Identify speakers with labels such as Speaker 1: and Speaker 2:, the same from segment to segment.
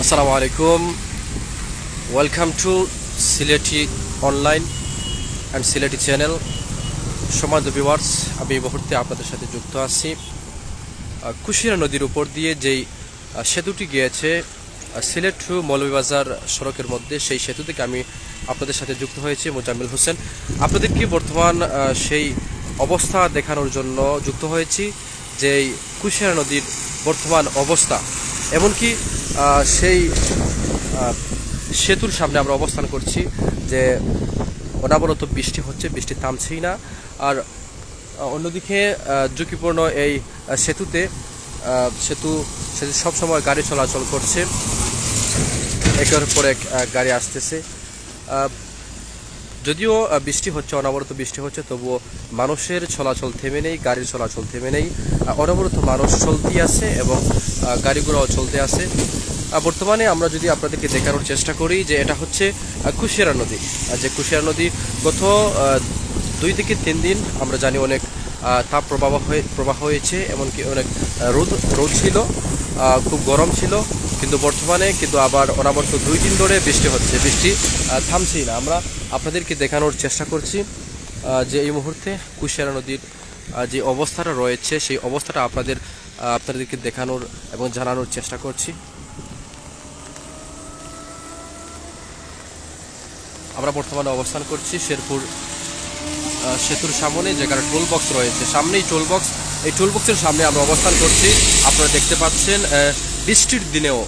Speaker 1: আসসালামু আলাইকুম। Welcome to Sylheti online and Sylheti channel. সম্মানিত ভিউয়ার্স, আমি এই মুহূর্তে আপনাদের সাথে যুক্ত আছি কুশিয়ারা নদীর উপর দিয়ে যেই সেতুটি গিয়েছে সিলেট টু মৌলভীবাজার সড়কের মধ্যে, সেই সেতু থেকে আমি আপনাদের সাথে যুক্ত হয়েছি মোজাম্মেল হোসেন। আপনাদেরকে বর্তমান সেই অবস্থা দেখানোর জন্য যুক্ত হয়েছি যে কুশিয়ারা নদীর বর্তমান অবস্থা, এমনকি সেই সেতুর সামনে আমরা অবস্থান করছি যে অনবরত বৃষ্টি হচ্ছে, বৃষ্টি থামছেই না। আর অন্যদিকে ঝুঁকিপূর্ণ এই সেতু সবসময় গাড়ি চলাচল করছে, একের পর এক গাড়ি আসতেছে। যদিও বৃষ্টি হচ্ছে, অনবরত বৃষ্টি হচ্ছে, তবুও মানুষের চলাচল থেমে নেই, গাড়ির চলাচল থেমে নেই। অনবরত মানুষ চলতেই আছে এবং গাড়িগুলোও চলতে আছে। বর্তমানে আমরা যদি আপনাদেরকে দেখানোর চেষ্টা করি যে এটা হচ্ছে কুশিয়ারা নদী, যে কুশিয়ারা নদী গত 2 থেকে 3 দিন আমরা জানি অনেক তাপ প্রবাহ হয়েছে, এমনকি অনেক রোদ ছিল, খুব গরম ছিল, কিন্তু বর্তমানে কিন্তু আবার অনবরত 2 দিন ধরে বৃষ্টি হচ্ছে, বৃষ্টি থামছেই না। আমরা আপনাদেরকে দেখানোর চেষ্টা করছি যে এই মুহূর্তে কুশিয়ারা নদীর যে অবস্থাটা রয়েছে, সেই অবস্থাটা আপনাদেরকে দেখানোর এবং জানানোর চেষ্টা করছি। আমরা বর্তমানে অবস্থান করছি শেরপুর সেতুর সামনে, যেখানে টোল বক্স রয়েছে, সামনেই টোল বক্স। এই টোল বক্সের সামনে আমরা অবস্থান করছি। আপনারা দেখতে পাচ্ছেন বৃষ্টির দিনেও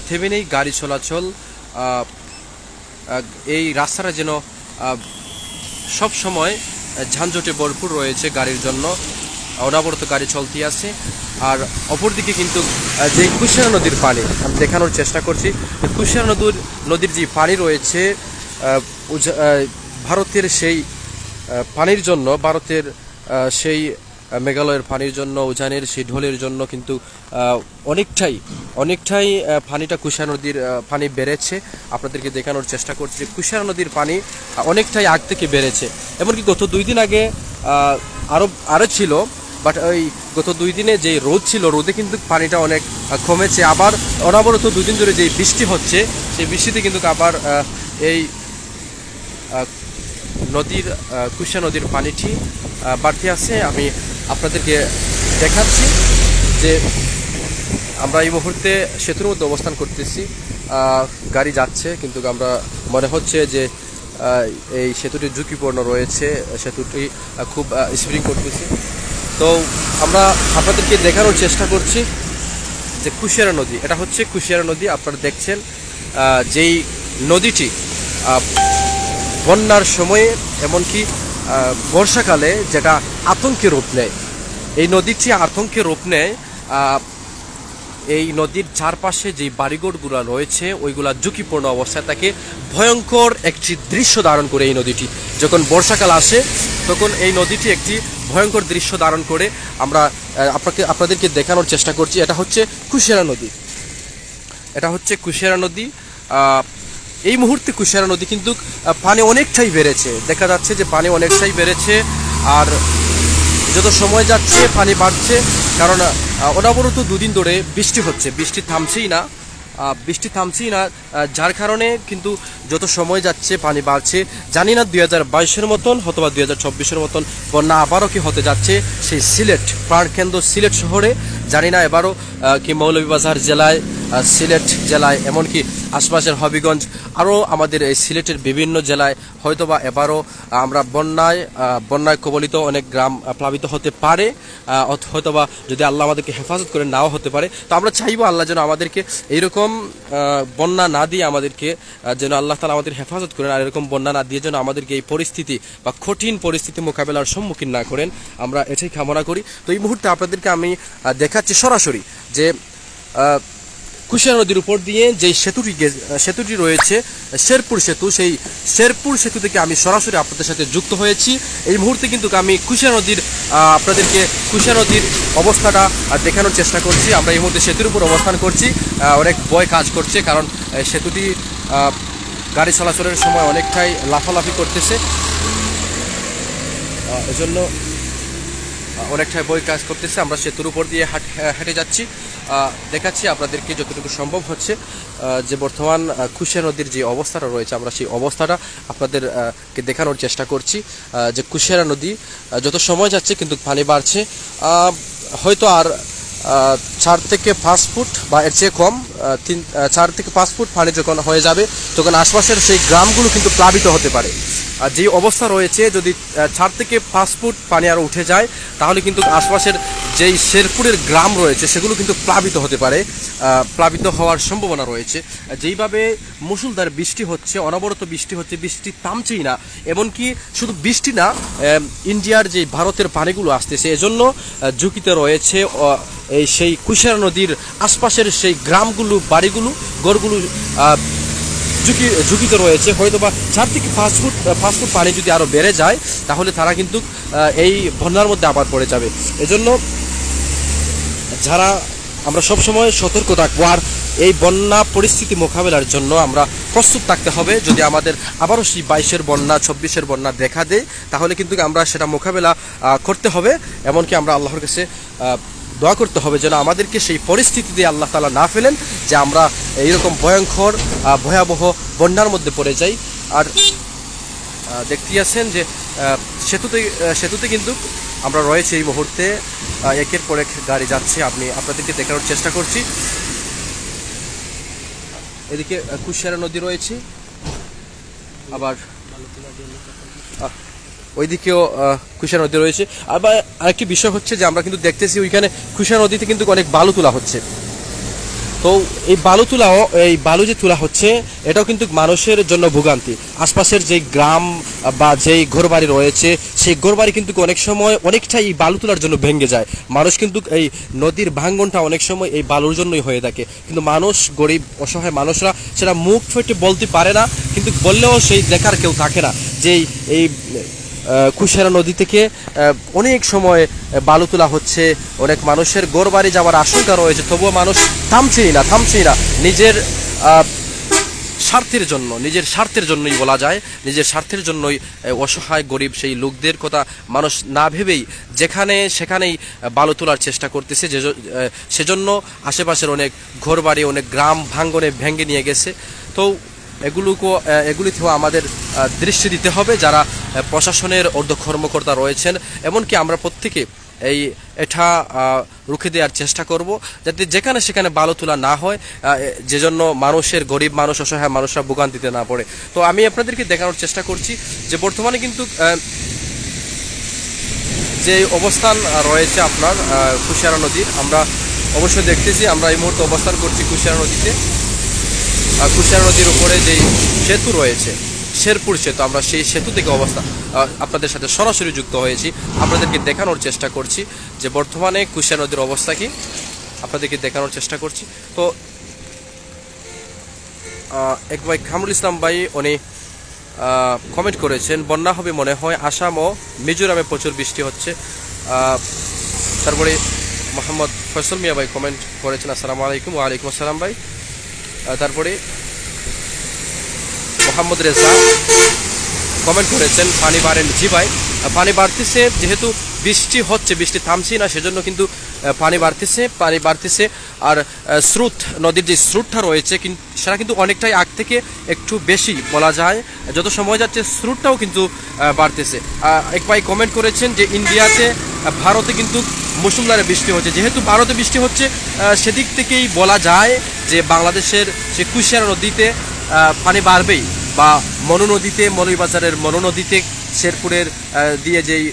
Speaker 1: থেমে নেই গাড়ি চলাচল। এই রাস্তাটা যেন সব সময় যানজটে ভরপুর রয়েছে, গাড়ির জন্য অনবরত গাড়ি চলতে আছে। আর অপরদিকে কিন্তু যে কুশিয়ারা নদীর পানি আমি দেখানোর চেষ্টা করছি, কুশিয়ারা নদীর যে পানি রয়েছে ভারতের সেই পানির জন্য, ভারতের সেই মেঘালয়ের পানির জন্য, উজানের সেই ঢোলের জন্য কিন্তু অনেকটাই পানিটা কুশিয়ারা নদীর পানি বেড়েছে। আপনাদেরকে দেখানোর চেষ্টা করছি কুশিয়ারা নদীর পানি অনেকটাই আগ থেকে বেড়েছে। এমনকি গত 2 দিন আগে আরও ছিল, বাট ওই গত 2 দিনে যে রোদ ছিল, রোদে কিন্তু পানিটা অনেক কমেছে। আবার অনবরত 2 দিন ধরে যে বৃষ্টি হচ্ছে, সেই বৃষ্টিতে কিন্তু আবার এই কুশিয়ারা নদীর পানিটি বাড়তে আছে। আমি আপনাদেরকে দেখাচ্ছি যে আমরা এই মুহূর্তে সেতুর মধ্যে অবস্থান করতেছি, গাড়ি যাচ্ছে, কিন্তু আমরা মনে হচ্ছে যে এই সেতুটি ঝুঁকিপূর্ণ রয়েছে, সেতুটি খুব স্পিডিং করতেছে। তো আমরা আপনাদেরকে দেখানোর চেষ্টা করছি যে কুশিয়ারা নদী, এটা হচ্ছে কুশিয়ারা নদী। আপনারা দেখছেন যেই নদীটি বন্যার সময়ে, এমনকি বর্ষাকালে যেটা আতঙ্কের রূপ নেয়, এই নদীটি আতঙ্কের রূপ নেয়। এই নদীর চারপাশে যে বাড়িঘরগুলো রয়েছে, ওইগুলা ঝুঁকিপূর্ণ অবস্থায় থাকে। ভয়ঙ্কর একটি দৃশ্য ধারণ করে এই নদীটি, যখন বর্ষাকাল আসে তখন এই নদীটি একটি ভয়ঙ্কর দৃশ্য ধারণ করে। আমরা আপনাদেরকে দেখানোর চেষ্টা করছি। এটা হচ্ছে কুশিয়ারা নদী, এটা হচ্ছে কুশিয়ারা নদী। এই মুহূর্তে কুশিয়ারা নদী কিন্তু পানি অনেকটাই বেড়েছে, দেখা যাচ্ছে যে পানি অনেকটাই বেড়েছে। আর যত সময় যাচ্ছে পানি বাড়ছে, কারণ অনবরত 2 দিন ধরে বৃষ্টি হচ্ছে, বৃষ্টি থামছেই না, যার কারণে কিন্তু যত সময় যাচ্ছে পানি বাড়ছে। জানি না 2022-এর মতন অথবা 2024-এর মতন বন্যা আবারও কি হতে যাচ্ছে সেই সিলেট প্রাণকেন্দ্র সিলেট শহরে। জানি না এবারও কি মৌলভীবাজার জেলায়, সিলেট জেলায়, এমনকি আশপাশের হবিগঞ্জ, আরও আমাদের এই সিলেটের বিভিন্ন জেলায় হয়তোবা এবারও আমরা বন্যায় কবলিত অনেক গ্রাম প্লাবিত হতে পারে, হয়তোবা যদি আল্লাহ আমাদেরকে হেফাজত করে নাও হতে পারে। তো আমরা চাইবো আল্লাহ যেন আমাদেরকে এইরকম বন্যা না দিয়ে, আমাদেরকে যেন আল্লাহ তাআলা আমাদের হেফাজত করেন, আর এরকম বন্যা না দিয়ে যেন আমাদেরকে এই পরিস্থিতি বা কঠিন পরিস্থিতি মোকাবেলার সম্মুখীন না করেন, আমরা এটাই কামনা করি। তো এই মুহূর্তে আপনাদেরকে আমি দেখাচ্ছি সরাসরি যে কুশিয়ারা নদীর উপর দিয়ে যে সেতুটি রয়েছে শেরপুর সেতু, সেই শেরপুর সেতু থেকে আমি সরাসরি আপনাদের সাথে যুক্ত হয়েছি। এই মুহূর্তে কিন্তু আমি আপনাদেরকে কুশিয়ারা নদীর অবস্থাটা দেখানোর চেষ্টা করছি। আমরা এই মুহূর্তে সেতুর উপর অবস্থান করছি। অনেক ভয় কাজ করছে, কারণ সেতুটি গাড়ি চলাচলের সময় অনেকটাই লাফালাফি করতেছে, এজন্য অনেকটাই ভয় কাজ করতেছে। আমরা সেতুর উপর দিয়ে হেঁটে যাচ্ছি। দেখাচ্ছি আপনাদেরকে যতটুকু সম্ভব হচ্ছে যে বর্তমান কুশিয়ারা নদীর যে অবস্থাটা রয়েছে, আমরা সেই অবস্থাটা আপনাদেরকে দেখানোর চেষ্টা করছি। যে কুশিয়ারা নদী যত সময় যাচ্ছে কিন্তু পানি বাড়ছে, হয়তো আর 4 থেকে 5 ফুট বা এর চেয়ে কম 4 থেকে 5 ফুট পানি যখন হয়ে যাবে তখন আশপাশের সেই গ্রামগুলো কিন্তু প্লাবিত হতে পারে। আর যে অবস্থা রয়েছে, যদি 4 থেকে 5 ফুট পানি আরও উঠে যায় তাহলে কিন্তু আশপাশের যেই শেরপুরের গ্রাম রয়েছে সেগুলো কিন্তু প্লাবিত হতে পারে, প্লাবিত হওয়ার সম্ভাবনা রয়েছে। যেইভাবে মুষলধার বৃষ্টি হচ্ছে, অনবরত বৃষ্টি হচ্ছে, বৃষ্টি থামছেই না। এমনকি শুধু বৃষ্টি না, ইন্ডিয়ার যে ভারতের পানিগুলো আসতেছে, এজন্য ঝুঁকিতে রয়েছে সেই কুশিয়ারা নদীর আশপাশের সেই গ্রামগুলো, বাড়িগুলো, গড়গুলো ঝুঁকিতে রয়েছে। হয়তো বা 4 থেকে 5 ফুট পানি যদি আরও বেড়ে যায় তাহলে তারা কিন্তু এই বন্যার মধ্যে আবার পড়ে যাবে। এজন্য যারা আমরা সবসময় সতর্ক থাকবো, আর এই বন্যা পরিস্থিতি মোকাবেলার জন্য আমরা প্রস্তুত থাকতে হবে। যদি আমাদের আবারও সেই 22-এর বন্যা, 24-এর বন্যা দেখা দেয় তাহলে কিন্তু আমরা সেটা মোকাবেলা করতে হবে। এমনকি আমরা আল্লাহর কাছে দোয়া করতে হবে যেন আমাদেরকে সেই পরিস্থিতিতে আল্লাহ তাআলা না ফেলেন যে আমরা এইরকম ভয়ঙ্কর ভয়াবহ বন্যার মধ্যে পড়ে যাই। আর দেখতে আছেন যে সেতুতে কিন্তু আমরা রয়েছে এই মুহূর্তে, একের পর এক গাড়ি যাচ্ছে, আপনাদেরকে দেখানোর চেষ্টা করছি। এদিকে কুশিয়ারা নদী রয়েছে, আবার ওইদিকেও কুশিয়ারা নদী রয়েছে। আবার আরেকটি বিষয় হচ্ছে যে আমরা কিন্তু দেখতেছি ওইখানে কুশিয়ারা নদীতে কিন্তু অনেক বালু তোলা হচ্ছে। তো এই বালু যে তোলা হচ্ছে এটাও কিন্তু মানুষের জন্য ভোগান্তি। আশপাশের যে গ্রাম বা যেই ঘরবাড়ি রয়েছে সেই ঘরবাড়ি কিন্তু অনেক সময় অনেকটাই এই বালু তোলার জন্য ভেঙে যায়। মানুষ কিন্তু এই নদীর ভাঙ্গনটা অনেক সময় এই বালুর জন্যই হয়ে থাকে, কিন্তু মানুষ, গরিব অসহায় মানুষরা সেটা মুখ ফুটে বলতে পারে না, কিন্তু বললেও সেই দেখার কেউ থাকে না যে এই কুশিয়ারা নদী থেকে অনেক সময় বালু তোলা হচ্ছে, অনেক মানুষের ঘরবাড়ি যাওয়ার আশঙ্কা রয়েছে, তবুও মানুষ থামছেই না। নিজের স্বার্থের জন্যই বলা যায়, নিজের স্বার্থের জন্যই অসহায় গরিব সেই লোকদের কথা মানুষ না ভেবেই যেখানে সেখানেই বালু তোলার চেষ্টা করতেছে। সেজন্য আশেপাশের অনেক ঘরবাড়ি, অনেক গ্রাম ভাঙ্গনে ভেঙে নিয়ে গেছে। তো এগুলিতেও আমাদের দৃষ্টি দিতে হবে যারা প্রশাসনের ঊর্ধ্ব কর্মকর্তা রয়েছেন। এমনকি আমরা প্রত্যেকে এটা রুখে দেওয়ার চেষ্টা করব যাতে যেখানে সেখানে বালু তোলা না হয়, যেজন্য গরিব মানুষ, অসহায় মানুষরা ভোগান্তিতে না পড়ে। তো আমি আপনাদেরকে দেখানোর চেষ্টা করছি যে বর্তমানে কিন্তু যে অবস্থান রয়েছে আপনার কুশিয়ারা নদীর, আমরা অবশ্যই দেখতেছি। আমরা এই মুহূর্তে অবস্থান করছি কুশিয়ারা নদীতে। কুশিয়ারা নদীর উপরে যেই সেতু রয়েছে, শেরপুর সেতু, আমরা সেই সেতু থেকে আপনাদের সাথে সরাসরি যুক্ত হয়েছি। আপনাদেরকে দেখানোর চেষ্টা করছি যে বর্তমানে কুশিয়ারা নদীর অবস্থা কি, আপনাদেরকে দেখানোর চেষ্টা করছি। তো এক ভাই কামরুল ইসলাম ভাই উনি কমেন্ট করেছেন, বন্যা হবে মনে হয়, আসাম ও মিজোরামে প্রচুর বৃষ্টি হচ্ছে। তারপরে মোহাম্মদ ফয়সল মিয়া ভাই কমেন্ট করেছেন, আসসালামু আলাইকুম। ওয়ালাইকুম আসসালাম ভাই। তারপরে মোহাম্মদ রেজা কমেন্ট করেছেন, পানি বাড়েন। জি ভাই, পানি বাড়তেছে, যেহেতু বৃষ্টি হচ্ছে, বৃষ্টি থামছেই না, সেজন্য কিন্তু পানি বাড়তেছে। আর স্রোত, নদীর যে স্রোতটা রয়েছে সেটা কিন্তু অনেকটাই আগ থেকে একটু বেশি বলা যায়। যত সময় যাচ্ছে স্রোতটাও কিন্তু বাড়তেছে। এক ভাই কমেন্ট করেছেন যে ইন্ডিয়াতে, ভারতে কিন্তু মুষলধারে বৃষ্টি হচ্ছে। যেহেতু ভারতে বৃষ্টি হচ্ছে সেদিক থেকেই বলা যায় যে বাংলাদেশের সে কুশিয়ারা নদীতে পানি বাড়বেই, বা মনু নদীতে, মৌলভীবাজারের মনু নদীতে, শেরপুরের দিয়ে যেই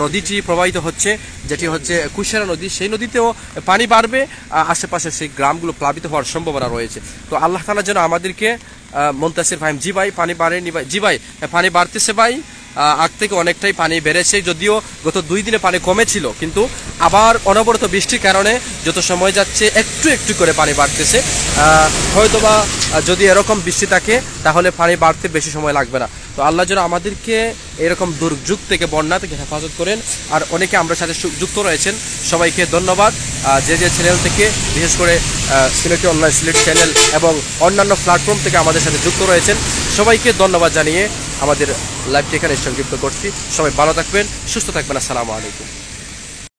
Speaker 1: নদীটি প্রবাহিত হচ্ছে, যেটি হচ্ছে কুশিয়ারা নদী, সেই নদীতেও পানি বাড়বে। আশেপাশের সেই গ্রামগুলো প্লাবিত হওয়ার সম্ভাবনা রয়েছে। তো আল্লাহ তাআলা যেন আমাদেরকে, মুনতাসির ভাই, জি ভাই পানি বাড়েনি ভাই? জি ভাই, পানি বাড়তেছে ভাই, আগ থেকে অনেকটাই পানি বেড়েছে। যদিও গত 2 দিনে পানি কমেছিল, কিন্তু আবার অনবরত বৃষ্টির কারণে যত সময় যাচ্ছে একটু করে পানি বাড়তেছে। হয়তোবা যদি এরকম বৃষ্টি থাকে তাহলে পানি বাড়তে বেশি সময় লাগবে না। তো আল্লাহ যেন আমাদেরকে এরকম দুর্যোগ থেকে, বন্যা থেকে হেফাজত করেন। আর অনেকে আমরা সাথে যুক্ত রয়েছেন, সবাইকে ধন্যবাদ। যে চ্যানেল থেকে, বিশেষ করে সিলেটি অনলাইন সিলেট চ্যানেল এবং অন্যান্য প্ল্যাটফর্ম থেকে আমাদের সাথে যুক্ত রয়েছেন, সবাইকে ধন্যবাদ জানিয়ে আমাদের লাইভটি এখানে সংক্ষিপ্ত করছি। সবাই ভালো থাকবেন, সুস্থ থাকবেন। আসসালামু আলাইকুম।